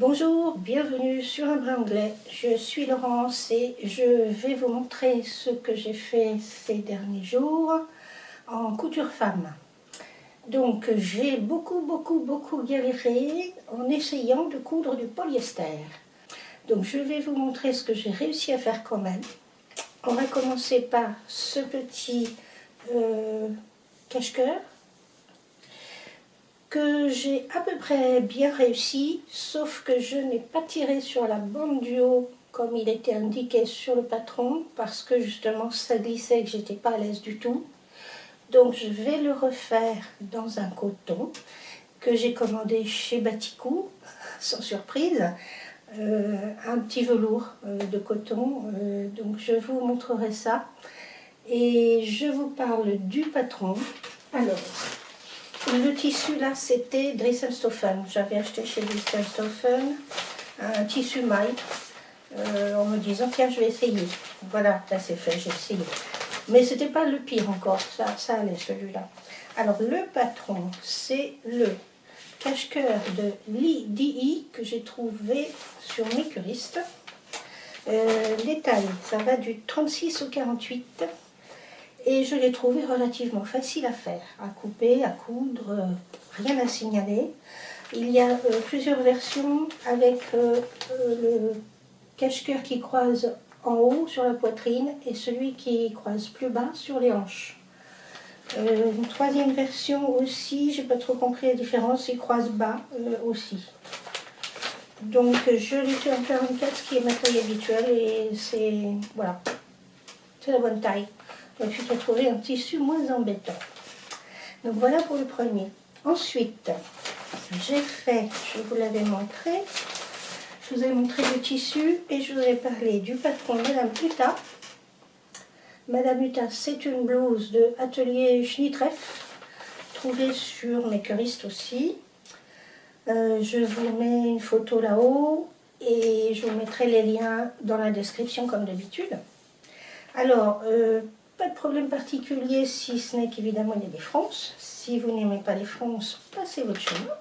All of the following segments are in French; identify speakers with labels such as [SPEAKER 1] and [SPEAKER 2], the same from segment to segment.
[SPEAKER 1] Bonjour, bienvenue sur Un Brin Anglais. Je suis Laurence et je vais vous montrer ce que j'ai fait ces derniers jours en couture femme. Donc j'ai beaucoup galéré en essayant de coudre du polyester. Donc je vais vous montrer ce que j'ai réussi à faire quand même. On va commencer par ce petit cache-cœur que j'ai à peu près bien réussi, sauf que je n'ai pas tiré sur la bande du haut comme il était indiqué sur le patron, parce que justement ça glissait et que j'étais pas à l'aise du tout. Donc je vais le refaire dans un coton que j'ai commandé chez Baticou, sans surprise, un petit velours de coton, donc je vous montrerai ça. Et je vous parle du patron. Alors, le tissu là, c'était Dressenstoffen. J'avais acheté chez Dressenstoffen un tissu maille en me disant tiens, je vais essayer. Voilà, là c'est fait, j'ai essayé. Mais c'était pas le pire encore, ça allait celui-là. Alors le patron, c'est le cache-cœur de Lee que j'ai trouvé sur Mercuriste. Les tailles, ça va du 36 au 48. Et je l'ai trouvé relativement facile à faire, à couper, à coudre, rien à signaler. Il y a plusieurs versions avec le cache-cœur qui croise en haut sur la poitrine et celui qui croise plus bas sur les hanches. Une troisième version aussi, j'ai pas trop compris la différence, il croise bas aussi. Donc je l'ai fait en 44, ce qui est ma taille habituelle, et c'est voilà, c'est la bonne taille. Donc il faut trouver un tissu moins embêtant. Donc voilà pour le premier. Ensuite, j'ai fait, je vous l'avais montré, je vous ai montré le tissu et je vous ai parlé du patron Madame Uta. Madame Uta, c'est une blouse de Atelier Schnittreff, trouvée sur Mercuriste aussi. Je vous mets une photo là-haut et je vous mettrai les liens dans la description comme d'habitude. Alors, pas de problème particulier si ce n'est qu'évidemment il y a des fronces. Si vous n'aimez pas les fronces, passez votre chemin.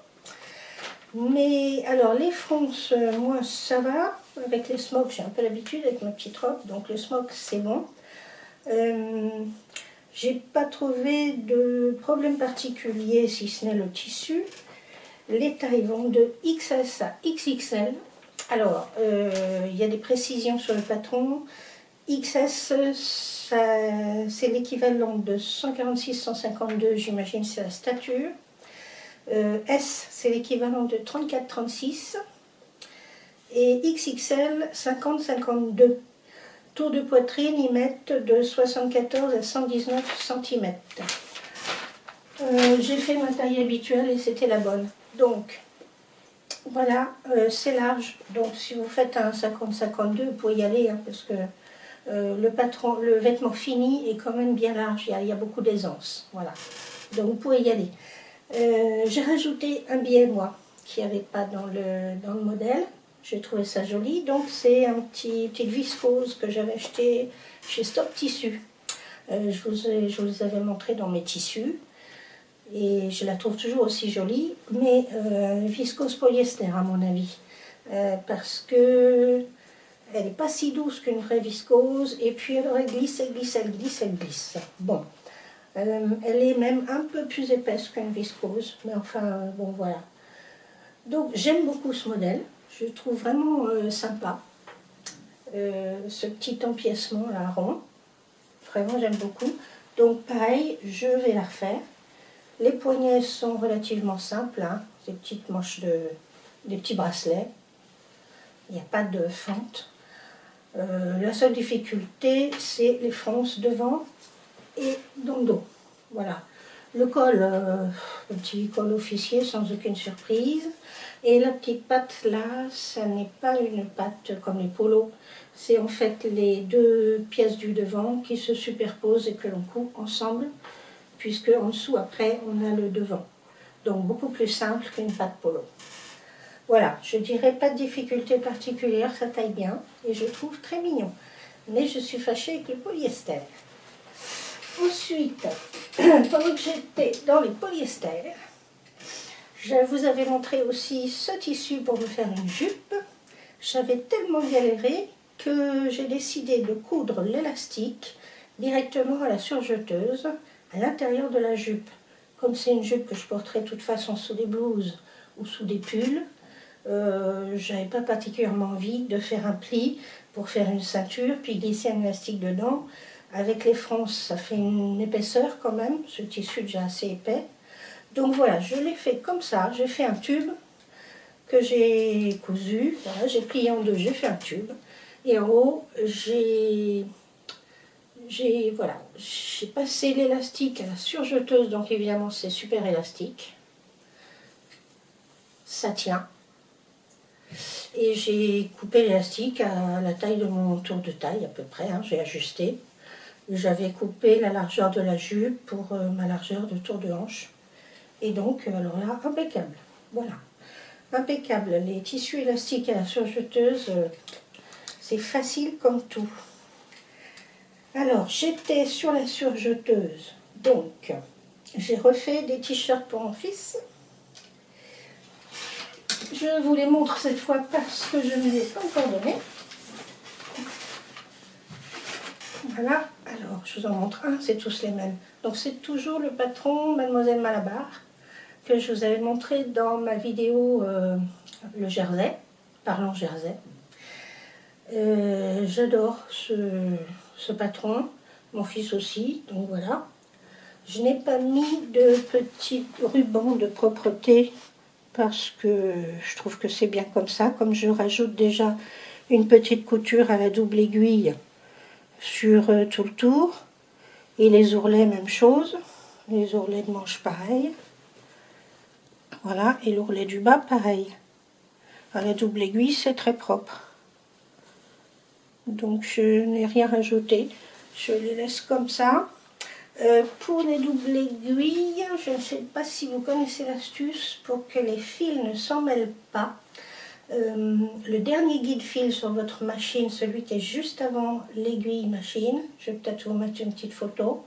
[SPEAKER 1] Mais alors les fronces, moi ça va. Avec les smocks, j'ai un peu l'habitude avec ma petite robe, donc le smock c'est bon. J'ai pas trouvé de problème particulier si ce n'est le tissu. Les tailles vont de XS à XXL. Alors, il y a des précisions sur le patron. XS, c'est l'équivalent de 146-152, j'imagine, c'est la stature. S, c'est l'équivalent de 34-36. Et XXL, 50-52. Tour de poitrine, ils mettent de 74 à 119 cm. J'ai fait ma taille habituelle et c'était la bonne. Donc, voilà, c'est large. Donc, si vous faites un 50-52, vous pouvez y aller, hein, parce que le vêtement fini est quand même bien large, il y a beaucoup d'aisance, voilà. Donc vous pouvez y aller. J'ai rajouté un billet moi, qui n'y avait pas dans le modèle. J'ai trouvé ça joli, donc c'est un petite viscose que j'avais acheté chez Stock Tissu. Je vous avais montré dans mes tissus, et je la trouve toujours aussi jolie, mais viscose polyester à mon avis, parce que elle n'est pas si douce qu'une vraie viscose, et puis alors elle glisse. Bon, elle est même un peu plus épaisse qu'une viscose, mais enfin, bon voilà. Donc j'aime beaucoup ce modèle, je le trouve vraiment sympa. Ce petit empiècement là rond, vraiment j'aime beaucoup. Donc pareil, je vais la refaire. Les poignets sont relativement simples, hein, des petites manches des petits bracelets. Il n'y a pas de fente. La seule difficulté, c'est les fronces devant et dans le dos. Voilà. Le col, le petit col officier sans aucune surprise. Et la petite patte là, ça n'est pas une patte comme les polos. C'est en fait les deux pièces du devant qui se superposent et que l'on coud ensemble, puisque en dessous, après, on a le devant. Donc beaucoup plus simple qu'une patte polo. Voilà, je dirais pas de difficulté particulière, ça taille bien et je trouve très mignon. Mais je suis fâchée avec le polyester. Ensuite, pendant que j'étais dans les polyesters, Je vous avais montré aussi ce tissu pour me faire une jupe. J'avais tellement galéré que j'ai décidé de coudre l'élastique directement à la surjeteuse à l'intérieur de la jupe. Comme c'est une jupe que je porterai de toute façon sous des blouses ou sous des pulls, j'avais pas particulièrement envie de faire un pli pour faire une ceinture puis glisser un élastique dedans. Avec les frances, ça fait une épaisseur quand même, ce tissu est déjà assez épais. Donc voilà, je l'ai fait comme ça, j'ai fait un tube que j'ai cousu, voilà, j'ai plié en deux, j'ai fait un tube. Et en haut, j'ai passé l'élastique à la surjeteuse, donc évidemment c'est super élastique. Ça tient. Et j'ai coupé l'élastique à la taille de mon tour de taille à peu près, hein, j'ai ajusté. J'avais coupé la largeur de la jupe pour ma largeur de tour de hanche. Et donc, alors là, impeccable. Voilà, impeccable. Les tissus élastiques à la surjeteuse, c'est facile comme tout. Alors, j'étais sur la surjeteuse, donc j'ai refait des t-shirts pour mon fils. Je vous les montre cette fois parce que je ne les ai pas encore donnés. Voilà, alors je vous en montre un, c'est tous les mêmes. Donc c'est toujours le patron Mademoiselle Malabar que je vous avais montré dans ma vidéo le Jersey, parlant Jersey. J'adore ce patron, mon fils aussi, donc voilà. Je n'ai pas mis de petits rubans de propreté parce que je trouve que c'est bien comme ça. Comme je rajoute déjà une petite couture à la double aiguille sur tout le tour. Et les ourlets, même chose. Les ourlets de manche, pareil. Voilà, et l'ourlet du bas, pareil. À la double aiguille, c'est très propre. Donc je n'ai rien rajouté. Je les laisse comme ça. Pour les doubles aiguilles, je ne sais pas si vous connaissez l'astuce pour que les fils ne s'en mêlent pas. Le dernier guide fil sur votre machine, celui qui est juste avant l'aiguille machine, je vais peut-être vous mettre une petite photo.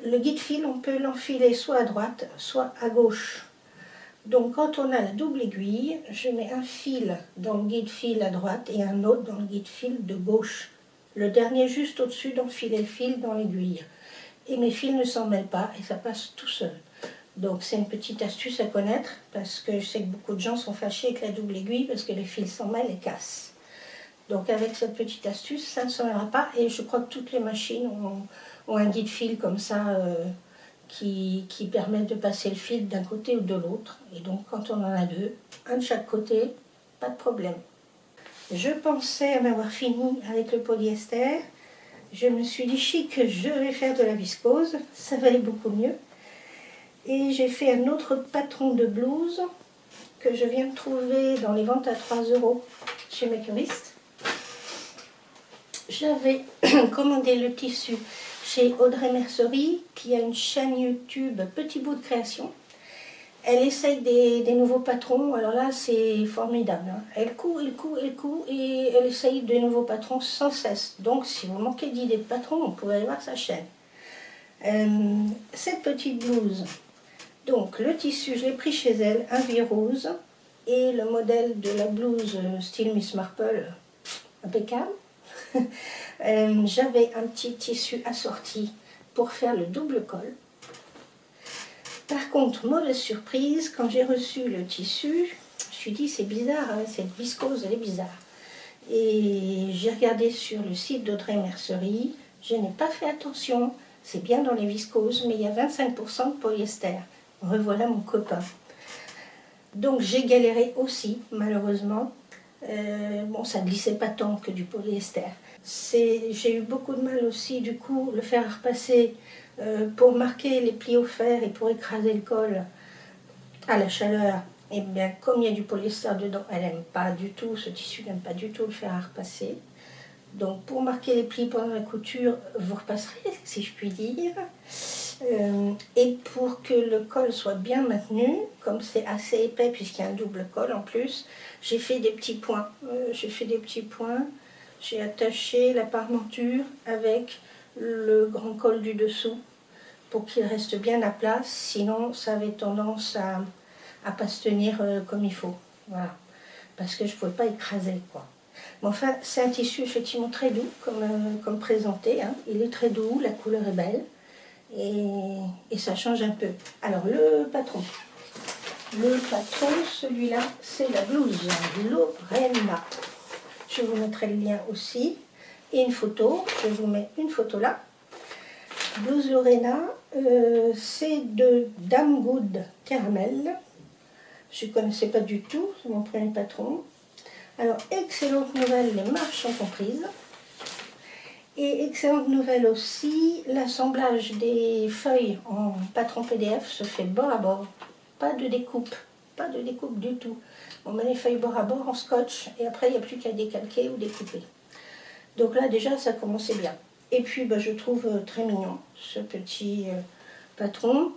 [SPEAKER 1] Le guide fil, on peut l'enfiler soit à droite, soit à gauche. Donc quand on a la double aiguille, je mets un fil dans le guide fil à droite et un autre dans le guide fil de gauche. Le dernier juste au-dessus d'enfiler le fil dans l'aiguille. Et mes fils ne s'en mêlent pas et ça passe tout seul. Donc c'est une petite astuce à connaître parce que je sais que beaucoup de gens sont fâchés avec la double aiguille parce que les fils s'en mêlent et cassent. Donc avec cette petite astuce, ça ne s'en mêlera pas et je crois que toutes les machines ont un guide fil comme ça qui permet de passer le fil d'un côté ou de l'autre. Et donc quand on en a deux, un de chaque côté, pas de problème. Je pensais en avoir fini avec le polyester. Je me suis dit chic, je vais faire de la viscose, ça va aller beaucoup mieux. Et j'ai fait un autre patron de blouse que je viens de trouver dans les ventes à 3 € chez mes curistes. J'avais commandé le tissu chez Audrey Mercerie, qui a une chaîne YouTube Petit Bout de Création. Elle essaye des nouveaux patrons, alors là c'est formidable. Hein. Elle coud et elle essaye de nouveaux patrons sans cesse. Donc si vous manquez d'idées de patrons, vous pouvez aller voir sa chaîne. Cette petite blouse, donc le tissu, je l'ai pris chez elle, un vie rose, et le modèle de la blouse style Miss Marple, impeccable. J'avais un petit tissu assorti pour faire le double col. Par contre, mauvaise surprise, quand j'ai reçu le tissu, je me suis dit c'est bizarre, hein, cette viscose elle est bizarre. Et j'ai regardé sur le site d'Audrey Mercerie, je n'ai pas fait attention, c'est bien dans les viscoses, mais il y a 25% de polyester. Revoilà mon copain. Donc j'ai galéré aussi, malheureusement. Bon, ça ne glissait pas tant que du polyester. J'ai eu beaucoup de mal aussi, du coup, le fer à repasser pour marquer les plis au fer et pour écraser le col à la chaleur. Et bien, comme il y a du polyester dedans, elle n'aime pas du tout, ce tissu n'aime pas du tout le fer à repasser. Donc, pour marquer les plis pendant la couture, vous repasserez, si je puis dire. Et pour que le col soit bien maintenu, comme c'est assez épais puisqu'il y a un double col en plus, j'ai fait des petits points. J'ai attaché la parmenture avec le grand col du dessous. pour qu'il reste bien à place, sinon ça avait tendance à pas se tenir comme il faut. Voilà, parce que je ne pouvais pas écraser, quoi. Mais enfin, c'est un tissu effectivement très doux, comme présenté, hein. Il est très doux, la couleur est belle, et ça change un peu. Alors, le patron. Le patron, celui-là, c'est la blouse Lorena. Je vous mettrai le lien aussi. Et une photo, je vous mets une photo là. Blouse Lorena, c'est de Dame Good Caramel. Je ne connaissais pas du tout, c'est mon premier patron. Alors, excellente nouvelle, les marges sont comprises. Et excellente nouvelle aussi, l'assemblage des feuilles en patron PDF se fait bord à bord. Pas de découpe du tout. On met les feuilles bord à bord en scotch et après il n'y a plus qu'à décalquer ou découper. Donc là déjà ça commençait bien. Et puis bah, je trouve très mignon ce petit patron.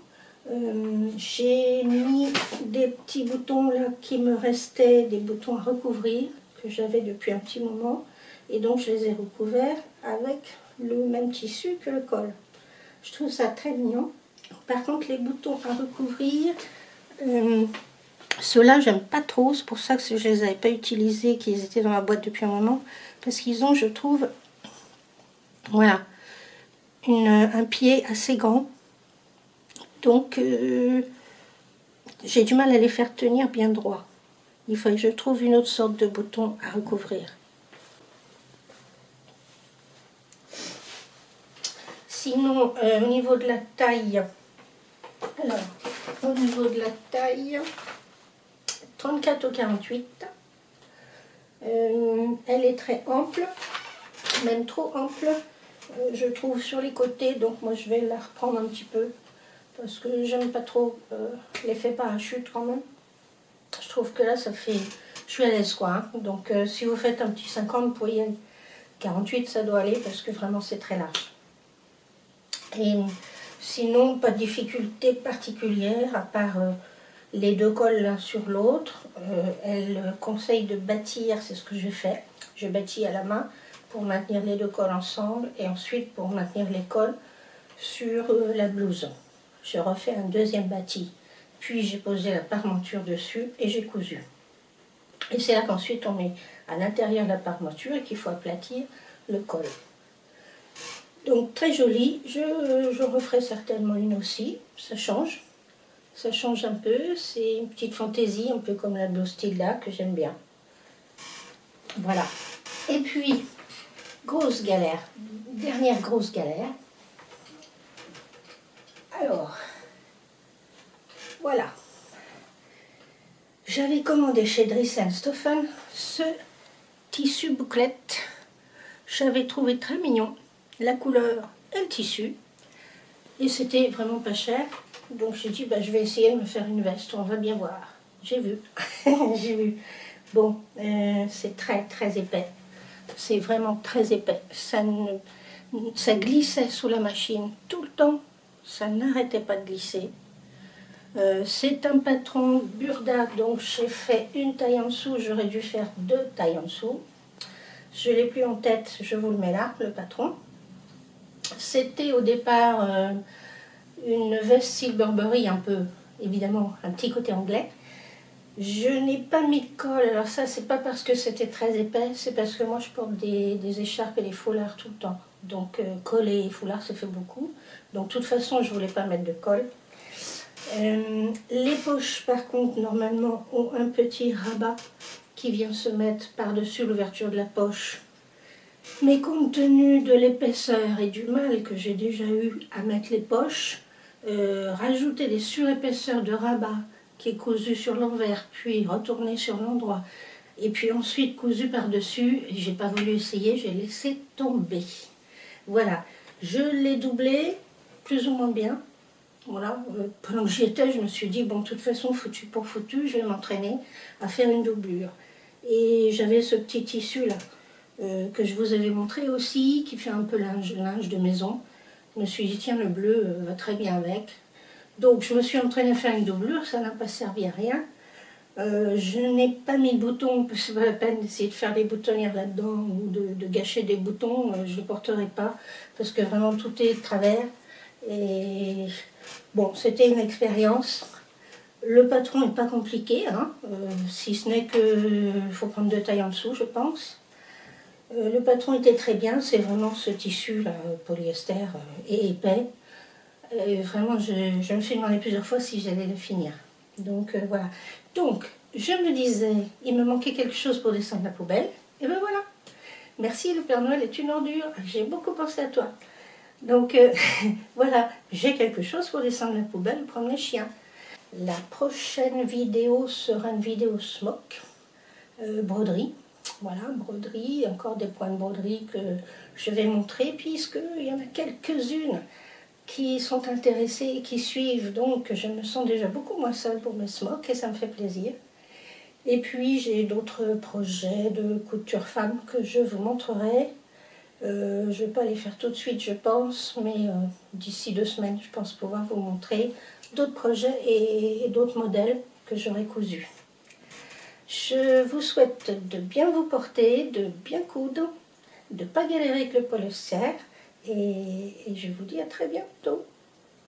[SPEAKER 1] J'ai mis des petits boutons là qui me restaient, des boutons à recouvrir que j'avais depuis un petit moment. Et donc je les ai recouverts avec le même tissu que le col. Je trouve ça très mignon. Par contre les boutons à recouvrir, ceux-là j'aime pas trop, c'est pour ça que je les avais pas utilisés, qu'ils étaient dans la boîte depuis un moment, parce qu'ils ont, je trouve, voilà, un pied assez grand, donc j'ai du mal à les faire tenir bien droit. Il faut que je trouve une autre sorte de bouton à recouvrir. Sinon, au niveau de la taille, alors, au niveau de la taille, 34 au 48, elle est très ample, même trop ample, je trouve, sur les côtés, donc moi je vais la reprendre un petit peu, parce que j'aime pas trop l'effet parachute quand même. Je trouve que là ça fait, je suis à l'aise quoi, hein. Donc si vous faites un petit 50, vous pouvez y aller. 48 ça doit aller, parce que vraiment c'est très large. Et sinon, pas de difficulté particulière, à part les deux cols l'un sur l'autre. Elle conseille de bâtir, c'est ce que je fais. Je bâtis à la main pour maintenir les deux cols ensemble et ensuite pour maintenir les cols sur la blouse. Je refais un deuxième bâti. Puis j'ai posé la parmenture dessus et j'ai cousu. Et c'est là qu'ensuite on met à l'intérieur de la parmenture et qu'il faut aplatir le col. Donc très jolie, je referai certainement une aussi, ça change un peu, c'est une petite fantaisie, un peu comme la blouse Tilda que j'aime bien. Voilà. Et puis, grosse galère, dernière grosse galère. Alors, voilà. J'avais commandé chez Dries & Stoffen ce tissu bouclette. J'avais trouvé très mignon la couleur et le tissu. Et c'était vraiment pas cher. Donc j'ai dit, bah, je vais essayer de me faire une veste, on va bien voir. J'ai vu. J'ai vu. Bon, c'est très très épais. C'est vraiment très épais. Ça glissait sous la machine tout le temps. Ça n'arrêtait pas de glisser. C'est un patron Burda, donc j'ai fait une taille en dessous. J'aurais dû faire 2 tailles en dessous. Je ne l'ai plus en tête, je vous le mets là, le patron. C'était au départ une veste Silberberry, un peu, évidemment, un petit côté anglais. Je n'ai pas mis de col, alors ça c'est pas parce que c'était très épais, c'est parce que moi je porte des écharpes et des foulards tout le temps. Donc col et foulard ça fait beaucoup. Donc de toute façon je voulais pas mettre de col. Les poches par contre normalement ont un petit rabat qui vient se mettre par-dessus l'ouverture de la poche. Mais compte tenu de l'épaisseur et du mal que j'ai déjà eu à mettre les poches, rajouter des surépaisseurs de rabat qui est cousu sur l'envers, puis retourné sur l'endroit, et puis ensuite cousu par-dessus, j'ai pas voulu essayer, j'ai laissé tomber. Voilà, je l'ai doublé, plus ou moins bien. Voilà, pendant que j'y étais, je me suis dit, bon, de toute façon, foutu pour foutu, je vais m'entraîner à faire une doublure. Et j'avais ce petit tissu là, que je vous avais montré aussi, qui fait un peu linge de maison. Je me suis dit, tiens, le bleu va très bien avec. Donc, je me suis entraînée à faire une doublure, ça n'a pas servi à rien. Je n'ai pas mis de boutons, parce que c'est pas la peine d'essayer de faire des boutonnières là-dedans, ou de gâcher des boutons, je ne les porterai pas, parce que vraiment tout est de travers. Et bon, c'était une expérience. Le patron n'est pas compliqué, hein, si ce n'est qu'il faut prendre de taille en dessous, je pense. Le patron était très bien, c'est vraiment ce tissu là, polyester et épais. Vraiment, je me suis demandé plusieurs fois si j'allais le finir. Donc voilà. Donc, je me disais, il me manquait quelque chose pour descendre la poubelle. Et ben voilà. Merci, le Père Noël est une ordure. J'ai beaucoup pensé à toi. Donc voilà, j'ai quelque chose pour descendre la poubelle, prendre les chiens. La prochaine vidéo sera une vidéo smock, broderie. Voilà, broderie, encore des points de broderie que je vais montrer, puisqu'il y en a quelques-unes qui sont intéressées et qui suivent, donc je me sens déjà beaucoup moins seule pour mes smocks et ça me fait plaisir. Et puis j'ai d'autres projets de couture femme que je vous montrerai. Je ne vais pas les faire tout de suite, je pense, mais d'ici 2 semaines, je pense pouvoir vous montrer d'autres projets et d'autres modèles que j'aurai cousus. Je vous souhaite de bien vous porter, de bien coudre, de ne pas galérer avec le polyester, et je vous dis à très bientôt.